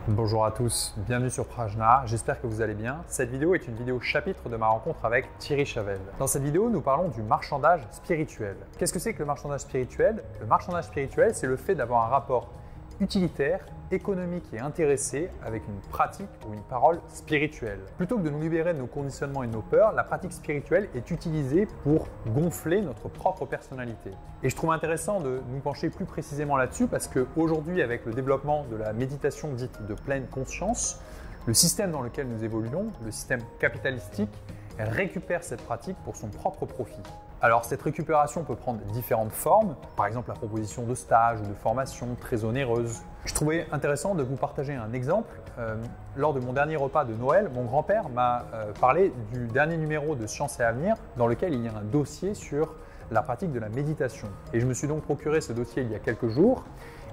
Bonjour à tous, bienvenue sur Prajna, j'espère que vous allez bien. Cette vidéo est une vidéo chapitre de ma rencontre avec Thierry Chavel. Dans cette vidéo, nous parlons du marchandage spirituel. Qu'est-ce que c'est que le marchandage spirituel? Le marchandage spirituel, c'est le fait d'avoir un rapport utilitaire, économique et intéressé avec une pratique ou une parole spirituelle. Plutôt que de nous libérer de nos conditionnements et de nos peurs, la pratique spirituelle est utilisée pour gonfler notre propre personnalité. Et je trouve intéressant de nous pencher plus précisément là-dessus parce qu'aujourd'hui, avec le développement de la méditation dite de pleine conscience, le système dans lequel nous évoluons, le système capitalistique, récupère cette pratique pour son propre profit. Alors cette récupération peut prendre différentes formes, par exemple la proposition de stage ou de formation très onéreuse. Je trouvais intéressant de vous partager un exemple. Lors de mon dernier repas de Noël, mon grand-père m'a parlé du dernier numéro de Science et Avenir dans lequel il y a un dossier sur la pratique de la méditation. Et je me suis donc procuré ce dossier il y a quelques jours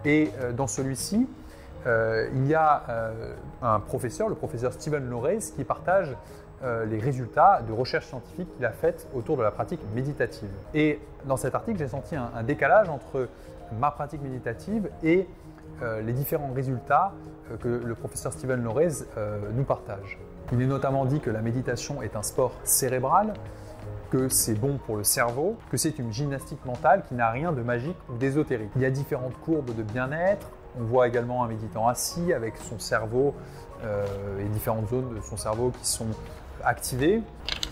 et dans celui-ci, il y a un professeur, le professeur Steven Lorez, qui partage les résultats de recherches scientifiques qu'il a faites autour de la pratique méditative. Et dans cet article, j'ai senti un décalage entre ma pratique méditative et les différents résultats que le professeur Steven Lorez nous partage. Il est notamment dit que la méditation est un sport cérébral, que c'est bon pour le cerveau, que c'est une gymnastique mentale qui n'a rien de magique ou d'ésotérique. Il y a différentes courbes de bien-être. On voit également un méditant assis avec son cerveau et différentes zones de son cerveau qui sont activées.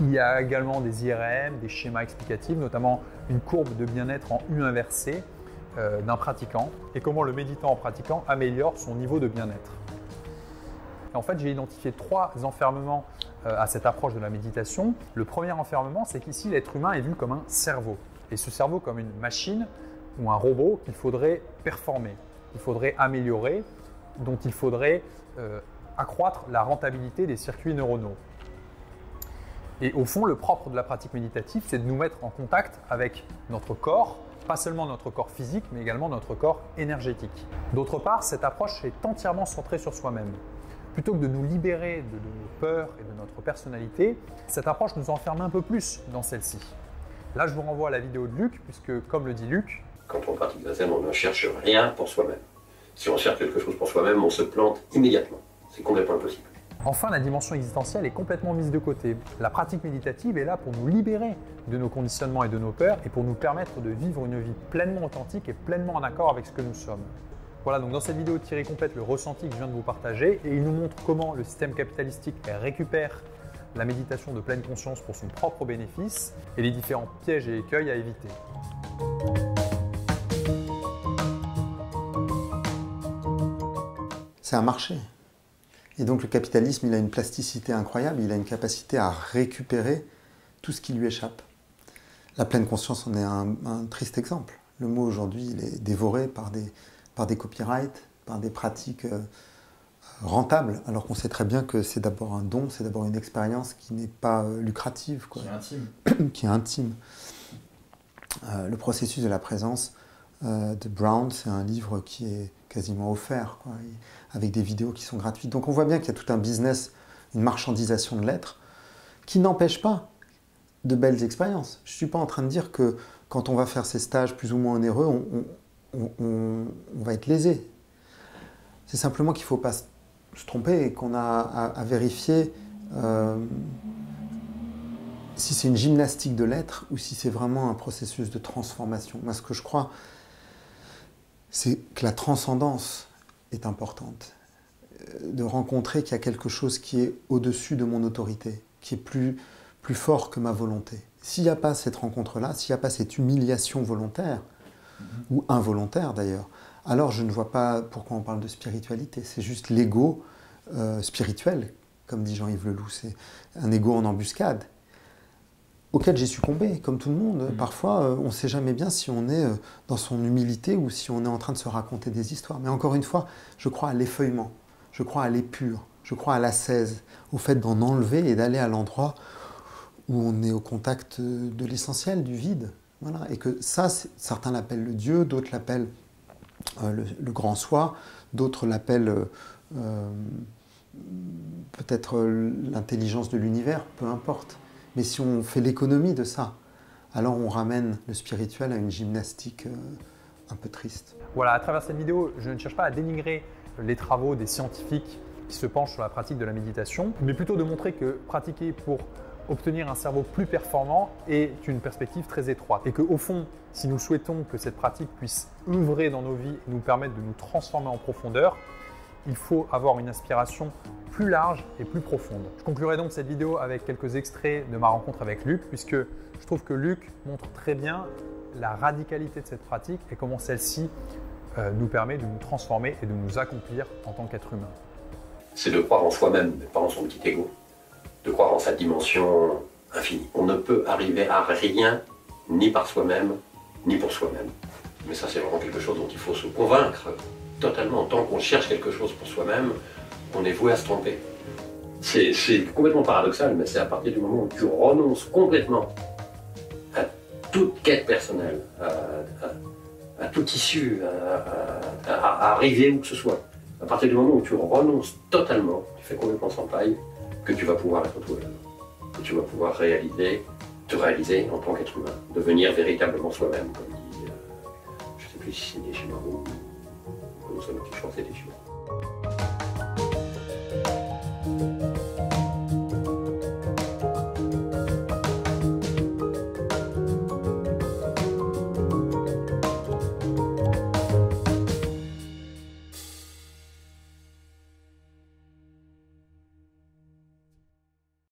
Il y a également des IRM, des schémas explicatifs, notamment une courbe de bien-être en U inversé d'un pratiquant et comment le méditant en pratiquant améliore son niveau de bien-être. Et en fait, j'ai identifié 3 enfermements à cette approche de la méditation. Le premier enfermement, c'est qu'ici, l'être humain est vu comme un cerveau. Et ce cerveau comme une machine ou un robot qu'il faudrait performer, qu'il faudrait améliorer, dont il faudrait accroître la rentabilité des circuits neuronaux. Et au fond, le propre de la pratique méditative, c'est de nous mettre en contact avec notre corps, pas seulement notre corps physique, mais également notre corps énergétique. D'autre part, cette approche est entièrement centrée sur soi-même. Plutôt que de nous libérer de nos peurs et de notre personnalité, cette approche nous enferme un peu plus dans celle-ci. Là, je vous renvoie à la vidéo de Luc, puisque, comme le dit Luc, quand on pratique le zen, on ne cherche rien pour soi-même. Si on cherche quelque chose pour soi-même, on se plante immédiatement. C'est complètement impossible. Enfin, la dimension existentielle est complètement mise de côté. La pratique méditative est là pour nous libérer de nos conditionnements et de nos peurs et pour nous permettre de vivre une vie pleinement authentique et pleinement en accord avec ce que nous sommes. Voilà, donc dans cette vidéo, Thierry complète le ressenti que je viens de vous partager et il nous montre comment le système capitalistique récupère la méditation de pleine conscience pour son propre bénéfice et les différents pièges et écueils à éviter. C'est un marché. Et donc le capitalisme, il a une plasticité incroyable, il a une capacité à récupérer tout ce qui lui échappe. La pleine conscience en est un triste exemple. Le mot aujourd'hui, il est dévoré par des copyrights, par des pratiques rentables, alors qu'on sait très bien que c'est d'abord un don, c'est d'abord une expérience qui n'est pas lucrative, quoi. Qui est intime. Qui est intime. Le processus de la présence de Brown, c'est un livre qui est quasiment offert, quoi, avec des vidéos qui sont gratuites. Donc on voit bien qu'il y a tout un business, une marchandisation de l'être, qui n'empêche pas de belles expériences. Je ne suis pas en train de dire que quand on va faire ces stages plus ou moins onéreux, on va être lésé. C'est simplement qu'il ne faut pas se tromper et qu'on a à vérifier si c'est une gymnastique de l'être ou si c'est vraiment un processus de transformation. Moi, ce que je crois, c'est que la transcendance est importante. De rencontrer qu'il y a quelque chose qui est au-dessus de mon autorité, qui est plus fort que ma volonté. S'il n'y a pas cette rencontre-là, s'il n'y a pas cette humiliation volontaire, ou involontaire d'ailleurs, alors je ne vois pas pourquoi on parle de spiritualité. C'est juste l'ego spirituel, comme dit Jean-Yves Leloup. C'est un ego en embuscade, auquel j'ai succombé, comme tout le monde. Parfois, on ne sait jamais bien si on est dans son humilité ou si on est en train de se raconter des histoires. Mais encore une fois, je crois à l'effeuillement, je crois à l'épure, je crois à l'ascèse, au fait d'en enlever et d'aller à l'endroit où on est au contact de l'essentiel, du vide. Voilà. Et que ça, certains l'appellent le Dieu, d'autres l'appellent le grand soi, d'autres l'appellent peut-être l'intelligence de l'univers, peu importe. Mais si on fait l'économie de ça, alors on ramène le spirituel à une gymnastique un peu triste. Voilà, à travers cette vidéo, je ne cherche pas à dénigrer les travaux des scientifiques qui se penchent sur la pratique de la méditation, mais plutôt de montrer que pratiquer pour obtenir un cerveau plus performant est une perspective très étroite. Et qu'au fond, si nous souhaitons que cette pratique puisse œuvrer dans nos vies et nous permettre de nous transformer en profondeur, il faut avoir une aspiration plus large et plus profonde. Je conclurai donc cette vidéo avec quelques extraits de ma rencontre avec Luc, puisque je trouve que Luc montre très bien la radicalité de cette pratique et comment celle-ci nous permet de nous transformer et de nous accomplir en tant qu'être humain. C'est de croire en soi-même, mais pas en son petit ego. De croire en sa dimension infinie. On ne peut arriver à rien, ni par soi-même, ni pour soi-même. Mais ça, c'est vraiment quelque chose dont il faut se convaincre totalement. Tant qu'on cherche quelque chose pour soi-même, on est voué à se tromper. C'est complètement paradoxal, mais c'est à partir du moment où tu renonces complètement à toute quête personnelle, à toute issue, à arriver où que ce soit. À partir du moment où tu renonces totalement, tu fais complètement sans paille, que tu vas pouvoir être toi-même. Que tu vas pouvoir te réaliser en tant qu'être humain. Devenir véritablement soi-même, comme dit, je ne sais plus si c'est des Chinois ou nous sommes qui chantent des Chinois.